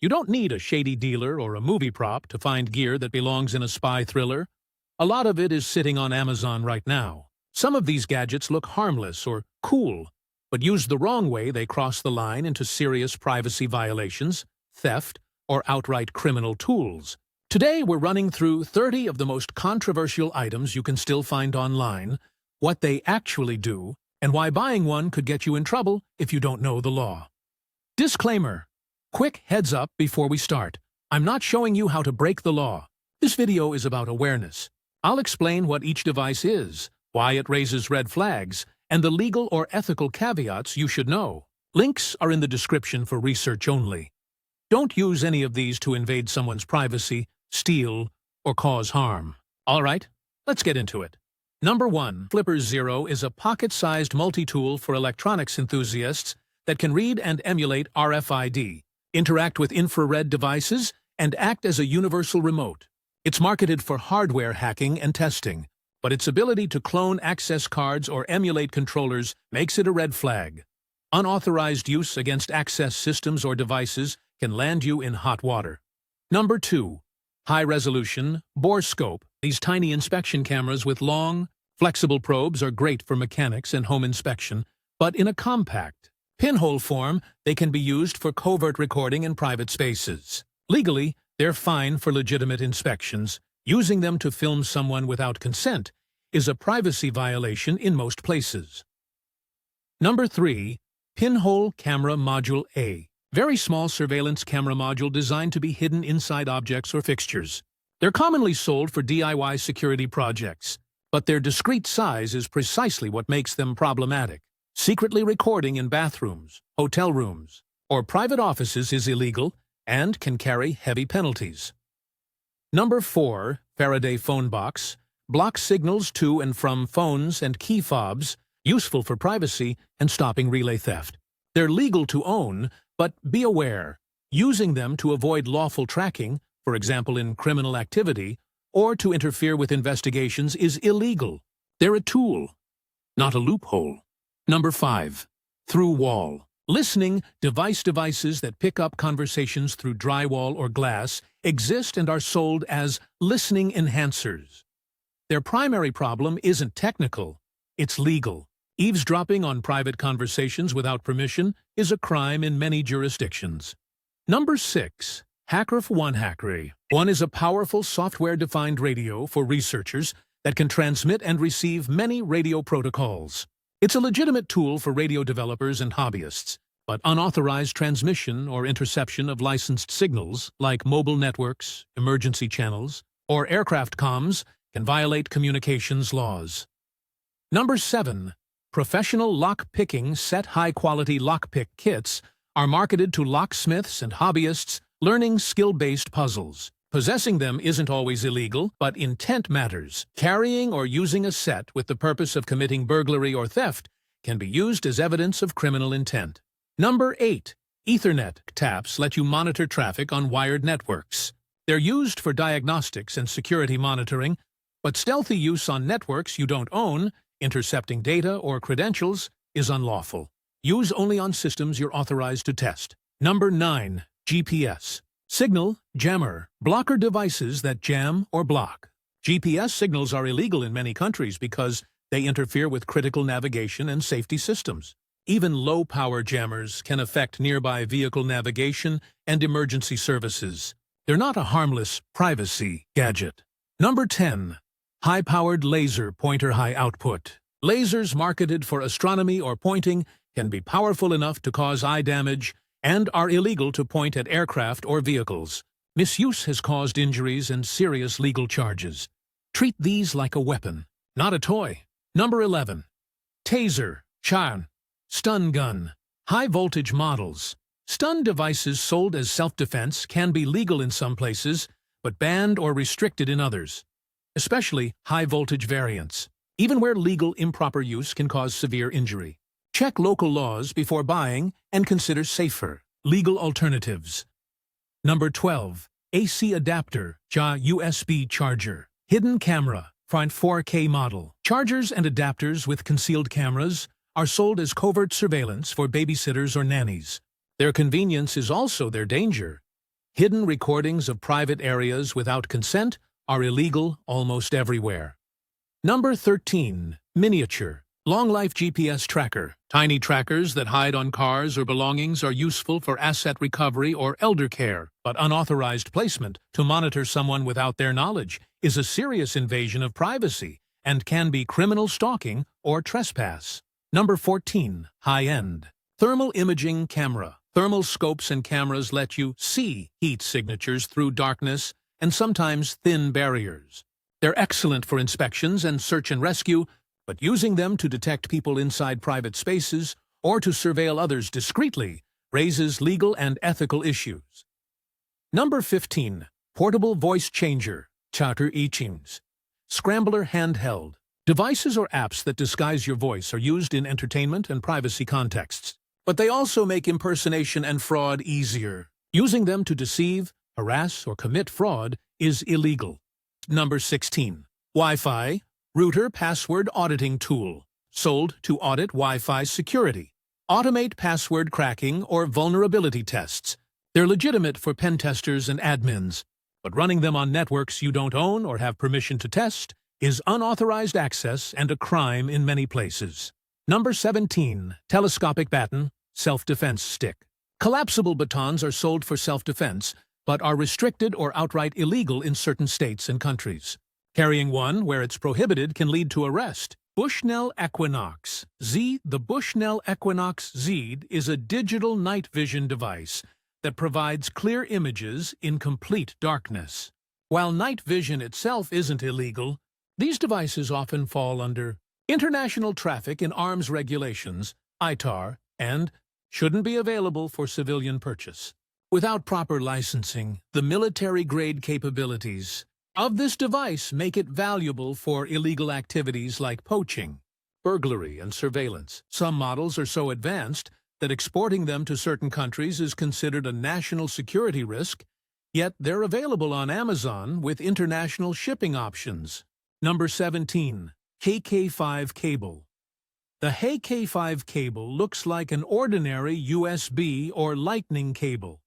You don't need a shady dealer or a movie prop to find gear that belongs in a spy thriller. A lot of it is sitting on Amazon right now. Some of these gadgets look harmless or cool, but used the wrong way they cross the line into serious privacy violations, theft, or outright criminal tools. Today we're running through 30 of the most controversial items you can still find online, what they actually do, and why buying one could get you in trouble if you don't know the law. Disclaimer. Quick heads up before we start. I'm not showing you how to break the law. This video is about awareness. I'll explain what each device is, why it raises red flags, and the legal or ethical caveats you should know. Links are in the description for research only. Don't use any of these to invade someone's privacy, steal, or cause harm. All right, let's get into it. Number 1. Flipper Zero is a pocket-sized multi-tool for electronics enthusiasts that can read and emulate RFID, interact with infrared devices, and act as a universal remote. It's marketed for hardware hacking and testing, but its ability to clone access cards or emulate controllers makes it a red flag. Unauthorized use against access systems or devices can land you in hot water. Number 2. High-resolution borescope. These tiny inspection cameras with long, flexible probes are great for mechanics and home inspection, but in a compact, pinhole form, they can be used for covert recording in private spaces. Legally, they're fine for legitimate inspections. Using them to film someone without consent is a privacy violation in most places. Number 3. Pinhole Camera Module A. Very small surveillance camera module designed to be hidden inside objects or fixtures. They're commonly sold for DIY security projects, but their discreet size is precisely what makes them problematic. Secretly recording in bathrooms, hotel rooms, or private offices is illegal and can carry heavy penalties. Number 4. Faraday Phone Box. Blocks signals to and from phones and key fobs, useful for privacy and stopping relay theft. They're legal to own, but be aware, using them to avoid lawful tracking, for example in criminal activity, or to interfere with investigations is illegal. They're a tool, not a loophole. Number 5. Through wall. Listening devices that pick up conversations through drywall or glass exist and are sold as listening enhancers. Their primary problem isn't technical, it's legal. Eavesdropping on private conversations without permission is a crime in many jurisdictions. Number 6. Hackerf One Hackery. One is a powerful software-defined radio for researchers that can transmit and receive many radio protocols. It's a legitimate tool for radio developers and hobbyists, but unauthorized transmission or interception of licensed signals, like mobile networks, emergency channels, or aircraft comms, can violate communications laws. Number 7. Professional lock-picking set high-quality lockpick kits are marketed to locksmiths and hobbyists learning skill-based puzzles. Possessing them isn't always illegal, but intent matters. Carrying or using a set with the purpose of committing burglary or theft can be used as evidence of criminal intent. Number 8. Ethernet taps let you monitor traffic on wired networks. They're used for diagnostics and security monitoring, but stealthy use on networks you don't own, intercepting data or credentials, is unlawful. Use only on systems you're authorized to test. Number 9. GPS. Signal jammer. Blocker devices that jam or block. GPS signals are illegal in many countries because they interfere with critical navigation and safety systems. Even low-power jammers can affect nearby vehicle navigation and emergency services. They're not a harmless privacy gadget. Number 10. High-powered laser pointer high output. Lasers marketed for astronomy or pointing can be powerful enough to cause eye damage and are illegal to point at aircraft or vehicles. Misuse has caused injuries and serious legal charges. Treat these like a weapon, not a toy. Number 11. Taser, charm, stun gun. High-voltage models. Stun devices sold as self-defense can be legal in some places, but banned or restricted in others, especially high-voltage variants. Even where legal improper use can cause severe injury. Check local laws before buying and consider safer, legal alternatives. Number 12. AC adapter, USB charger. Hidden camera, find 4K model. Chargers and adapters with concealed cameras are sold as covert surveillance for babysitters or nannies. Their convenience is also their danger. Hidden recordings of private areas without consent are illegal almost everywhere. Number 13. Miniature. Long-life GPS tracker. Tiny trackers that hide on cars or belongings are useful for asset recovery or elder care, but unauthorized placement to monitor someone without their knowledge is a serious invasion of privacy and can be criminal stalking or trespass. Number 14. High-end. Thermal imaging camera. Thermal scopes and cameras let you see heat signatures through darkness and sometimes thin barriers. They're excellent for inspections and search and rescue, but using them to detect people inside private spaces or to surveil others discreetly raises legal and ethical issues. Number 15. Portable voice changer. Chatter ichings. Scrambler handheld. Devices or apps that disguise your voice are used in entertainment and privacy contexts, but they also make impersonation and fraud easier. Using them to deceive, harass, or commit fraud is illegal. Number 16. Wi-Fi router password auditing tool. Sold to audit Wi-Fi security, automate password cracking, or vulnerability tests. They're legitimate for pen testers and admins, but running them on networks you don't own or have permission to test is unauthorized access and a crime in many places. Number 17. Telescopic baton, self-defense stick. Collapsible batons are sold for self-defense, but are restricted or outright illegal in certain states and countries. Carrying one where it's prohibited can lead to arrest. Bushnell Equinox Z. The Bushnell Equinox Z is a digital night vision device that provides clear images in complete darkness. While night vision itself isn't illegal, these devices often fall under International Traffic in Arms Regulations, ITAR, and shouldn't be available for civilian purchase. Without proper licensing, the military-grade capabilities of this device make it valuable for illegal activities like poaching, burglary, and surveillance. Some models are so advanced that exporting them to certain countries is considered a national security risk, yet they're available on Amazon with international shipping options. Number 17. HK5 cable. The HK5 cable looks like an ordinary USB or lightning cable,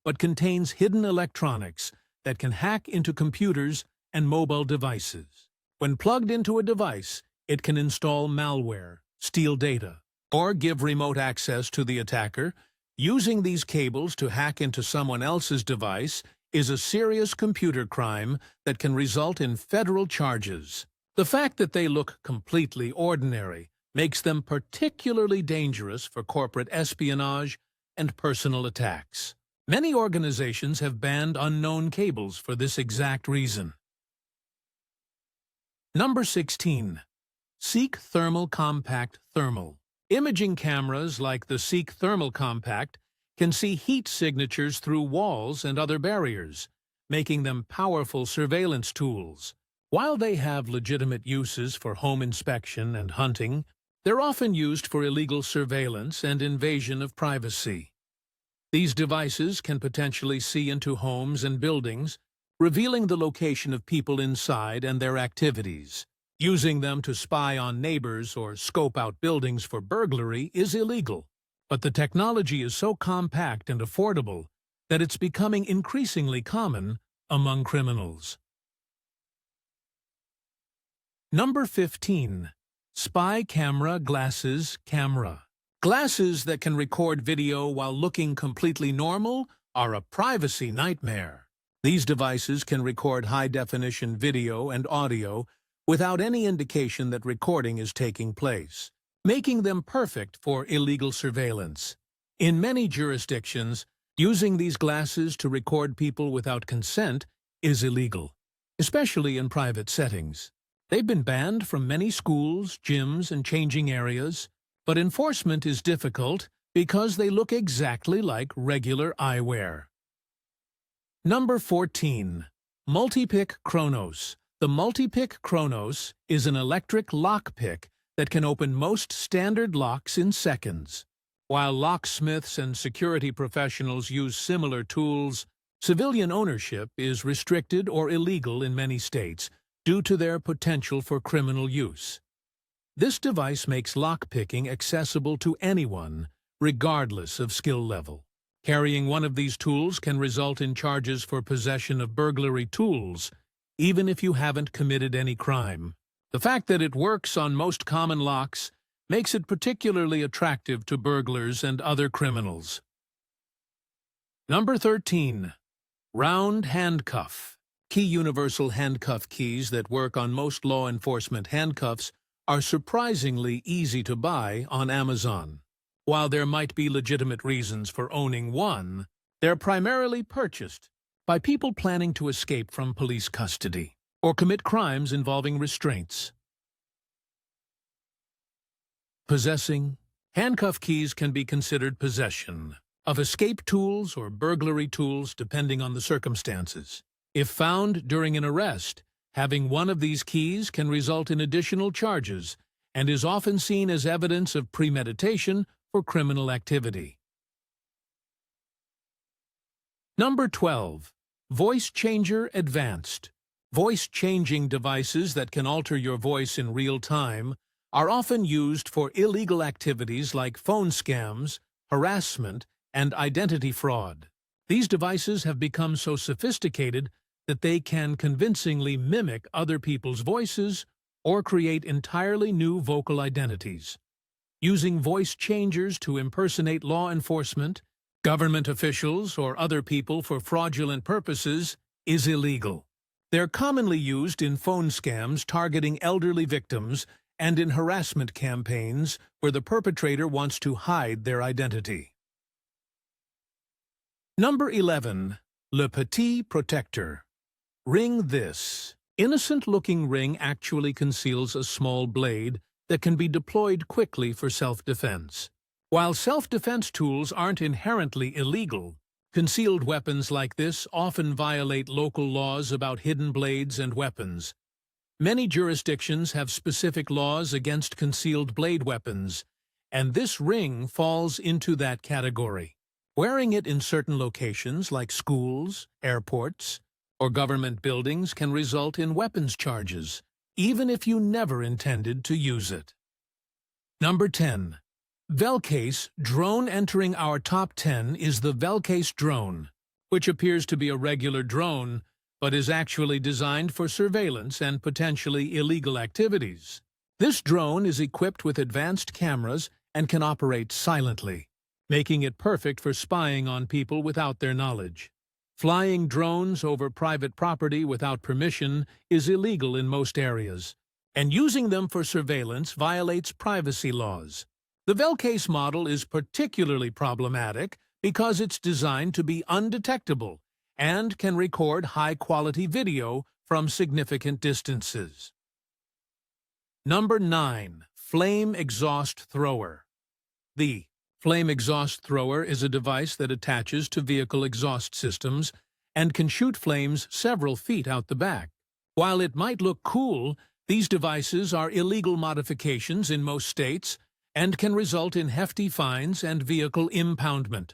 but contains hidden electronics that can hack into computers and mobile devices. When plugged into a device, it can install malware, steal data, or give remote access to the attacker. Using these cables to hack into someone else's device is a serious computer crime that can result in federal charges. The fact that they look completely ordinary makes them particularly dangerous for corporate espionage and personal attacks. Many organizations have banned unknown cables for this exact reason. Number 16. Seek Thermal Compact Thermal. Imaging cameras like the Seek Thermal Compact can see heat signatures through walls and other barriers, making them powerful surveillance tools. While they have legitimate uses for home inspection and hunting, they're often used for illegal surveillance and invasion of privacy. These devices can potentially see into homes and buildings, revealing the location of people inside and their activities. Using them to spy on neighbors or scope out buildings for burglary is illegal, but the technology is so compact and affordable that it's becoming increasingly common among criminals. Number 15. Spy Camera Glasses Camera. Glasses that can record video while looking completely normal are a privacy nightmare. These devices can record high-definition video and audio without any indication that recording is taking place, making them perfect for illegal surveillance. In many jurisdictions, using these glasses to record people without consent is illegal, especially in private settings. They've been banned from many schools, gyms, and changing areas, but enforcement is difficult because they look exactly like regular eyewear. Number 14. Multipick Kronos. The Multipick Kronos is an electric lockpick that can open most standard locks in seconds. While locksmiths and security professionals use similar tools, civilian ownership is restricted or illegal in many states due to their potential for criminal use. This device makes lockpicking accessible to anyone, regardless of skill level. Carrying one of these tools can result in charges for possession of burglary tools, even if you haven't committed any crime. The fact that it works on most common locks makes it particularly attractive to burglars and other criminals. Number 13. Round handcuff. Key universal handcuff keys that work on most law enforcement handcuffs are surprisingly easy to buy on Amazon. While there might be legitimate reasons for owning one, they're primarily purchased by people planning to escape from police custody or commit crimes involving restraints. Possessing. Handcuff keys can be considered possession of escape tools or burglary tools depending on the circumstances. If found during an arrest, having one of these keys can result in additional charges and is often seen as evidence of premeditation for criminal activity. Number 12. Voice Changer Advanced. Voice-changing devices that can alter your voice in real time are often used for illegal activities like phone scams, harassment, and identity fraud. These devices have become so sophisticated that they can convincingly mimic other people's voices or create entirely new vocal identities. Using voice changers to impersonate law enforcement, government officials, or other people for fraudulent purposes is illegal. They're commonly used in phone scams targeting elderly victims and in harassment campaigns where the perpetrator wants to hide their identity. Number 11. Le Petit Protector. Ring this. Innocent-looking ring actually conceals a small blade that can be deployed quickly for self-defense. While self-defense tools aren't inherently illegal, concealed weapons like this often violate local laws about hidden blades and weapons. Many jurisdictions have specific laws against concealed blade weapons, and this ring falls into that category. Wearing it in certain locations like schools, airports, or government buildings can result in weapons charges, even if you never intended to use it. Number 10. Velcase drone. Entering our top 10 is the Velcase drone, which appears to be a regular drone, but is actually designed for surveillance and potentially illegal activities. This drone is equipped with advanced cameras and can operate silently, making it perfect for spying on people without their knowledge. Flying drones over private property without permission is illegal in most areas, and using them for surveillance violates privacy laws. The Velcase model is particularly problematic because it's designed to be undetectable and can record high-quality video from significant distances. Number 9. Flame Exhaust Thrower. The flame exhaust thrower is a device that attaches to vehicle exhaust systems and can shoot flames several feet out the back. While it might look cool, these devices are illegal modifications in most states and can result in hefty fines and vehicle impoundment.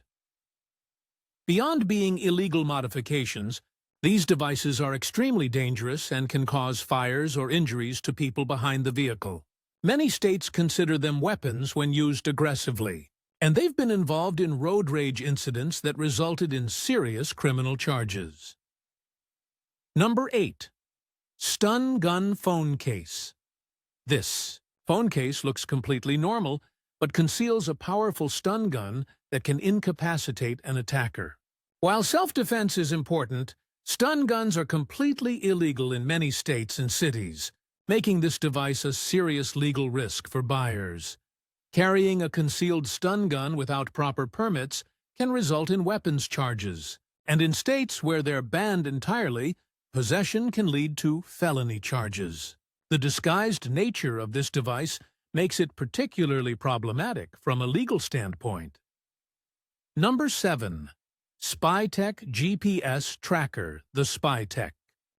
Beyond being illegal modifications, these devices are extremely dangerous and can cause fires or injuries to people behind the vehicle. Many states consider them weapons when used aggressively, and they've been involved in road rage incidents that resulted in serious criminal charges. Number 8. Stun Gun Phone Case. This phone case looks completely normal, but conceals a powerful stun gun that can incapacitate an attacker. While self-defense is important, stun guns are completely illegal in many states and cities, making this device a serious legal risk for buyers. Carrying a concealed stun gun without proper permits can result in weapons charges, and in states where they're banned entirely, possession can lead to felony charges. The disguised nature of this device makes it particularly problematic from a legal standpoint. Number 7. SpyTech GPS Tracker. The SpyTech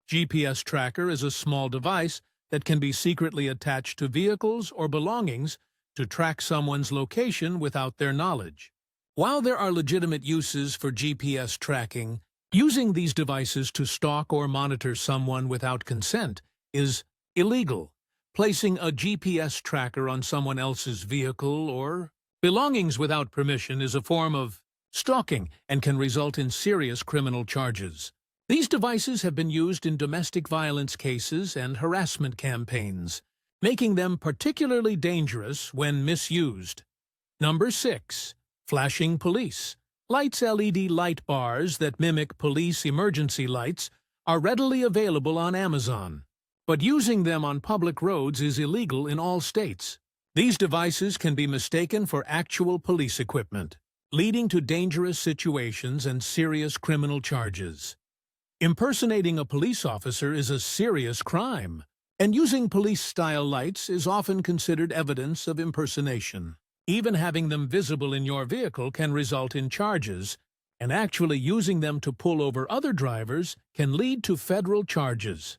GPS Tracker is a small device that can be secretly attached to vehicles or belongings to track someone's location without their knowledge. While there are legitimate uses for GPS tracking, using these devices to stalk or monitor someone without consent is illegal. Placing a GPS tracker on someone else's vehicle or belongings without permission is a form of stalking, and can result in serious criminal charges. These devices have been used in domestic violence cases and harassment campaigns, making them particularly dangerous when misused. Number 6. Flashing police. Lights. LED light bars that mimic police emergency lights are readily available on Amazon, but using them on public roads is illegal in all states. These devices can be mistaken for actual police equipment, leading to dangerous situations and serious criminal charges. Impersonating a police officer is a serious crime, and using police-style lights is often considered evidence of impersonation. Even having them visible in your vehicle can result in charges, and actually using them to pull over other drivers can lead to federal charges.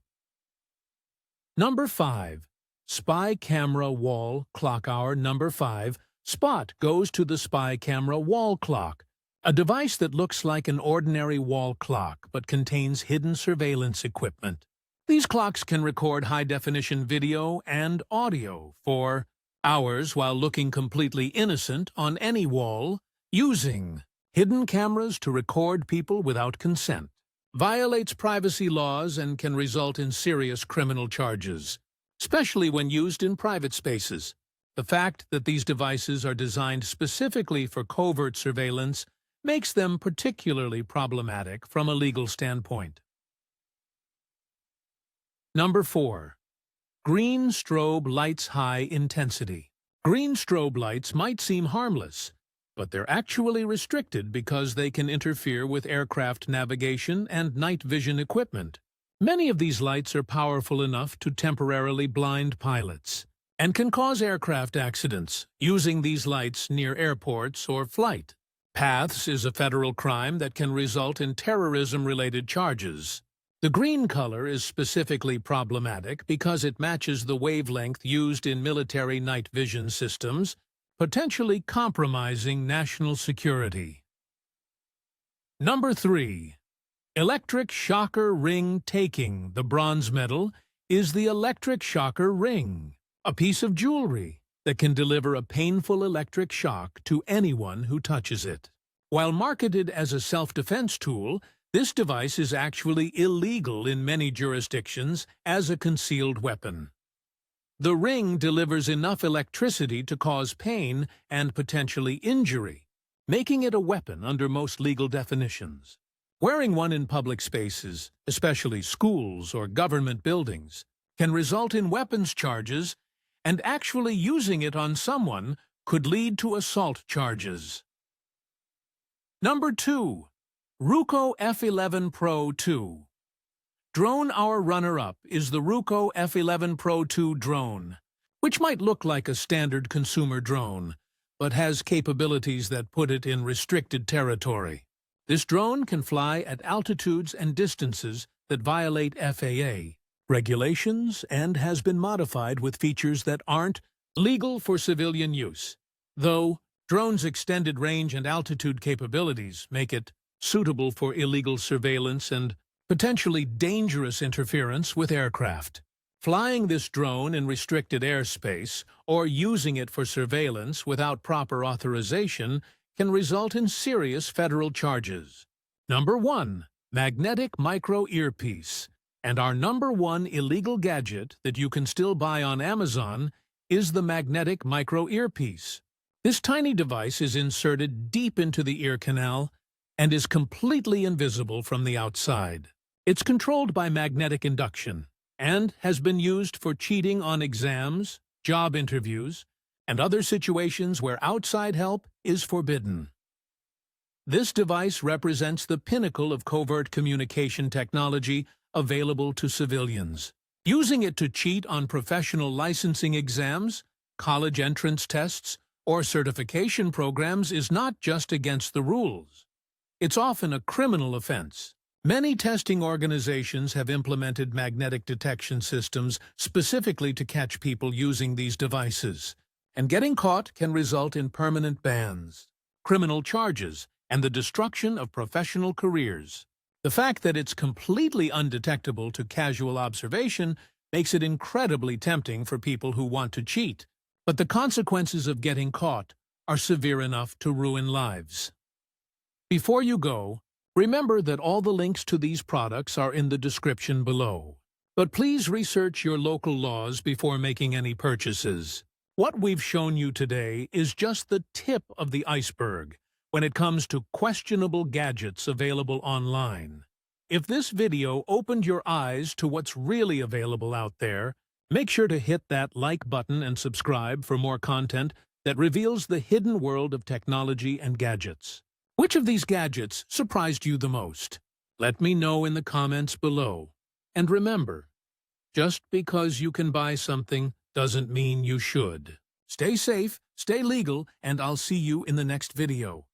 Number 5. Spy camera wall clock hour. Number 5. Spot goes to the spy camera wall clock, a device that looks like an ordinary wall clock but contains hidden surveillance equipment. These clocks can record high-definition video and audio for hours while looking completely innocent on any wall, using hidden cameras to record people without consent. Violates privacy laws and can result in serious criminal charges, especially when used in private spaces. The fact that these devices are designed specifically for covert surveillance makes them particularly problematic from a legal standpoint. Number 4. Green strobe lights. High intensity. Green strobe lights might seem harmless, but they're actually restricted because they can interfere with aircraft navigation and night vision equipment. Many of these lights are powerful enough to temporarily blind pilots and can cause aircraft accidents using these lights near airports or flight paths is a federal crime that can result in terrorism-related charges. The green color is specifically problematic because it matches the wavelength used in military night vision systems, potentially compromising national security. Number 3. Electric shocker ring taking. The bronze medal is the electric shocker ring, a piece of jewelry that can deliver a painful electric shock to anyone who touches it. While marketed as a self-defense tool, this device is actually illegal in many jurisdictions as a concealed weapon. The ring delivers enough electricity to cause pain and potentially injury, making it a weapon under most legal definitions. Wearing one in public spaces, especially schools or government buildings, can result in weapons charges, and actually using it on someone could lead to assault charges. Number 2. Ruco F11 Pro 2. Drone. Our runner-up is the Ruco F11 Pro 2 drone, which might look like a standard consumer drone, but has capabilities that put it in restricted territory. This drone can fly at altitudes and distances that violate FAA regulations and has been modified with features that aren't legal for civilian use, though drones' extended range and altitude capabilities make it suitable for illegal surveillance and potentially dangerous interference with aircraft. Flying this drone in restricted airspace or using it for surveillance without proper authorization can result in serious federal charges. Number 1. Magnetic micro earpiece. And our number 1 illegal gadget that you can still buy on Amazon is the magnetic micro earpiece. This tiny device is inserted deep into the ear canal and is completely invisible from the outside. It's controlled by magnetic induction and has been used for cheating on exams, job interviews, and other situations where outside help is forbidden. This device represents the pinnacle of covert communication technology available to civilians. Using it to cheat on professional licensing exams, college entrance tests, or certification programs is not just against the rules. It's often a criminal offense. Many testing organizations have implemented magnetic detection systems specifically to catch people using these devices, and getting caught can result in permanent bans, criminal charges, and the destruction of professional careers. The fact that it's completely undetectable to casual observation makes it incredibly tempting for people who want to cheat, but the consequences of getting caught are severe enough to ruin lives. Before you go, remember that all the links to these products are in the description below. But please research your local laws before making any purchases. What we've shown you today is just the tip of the iceberg when it comes to questionable gadgets available online. If this video opened your eyes to what's really available out there, make sure to hit that like button and subscribe for more content that reveals the hidden world of technology and gadgets. Which of these gadgets surprised you the most? Let me know in the comments below. And remember, just because you can buy something doesn't mean you should. Stay safe, stay legal, and I'll see you in the next video.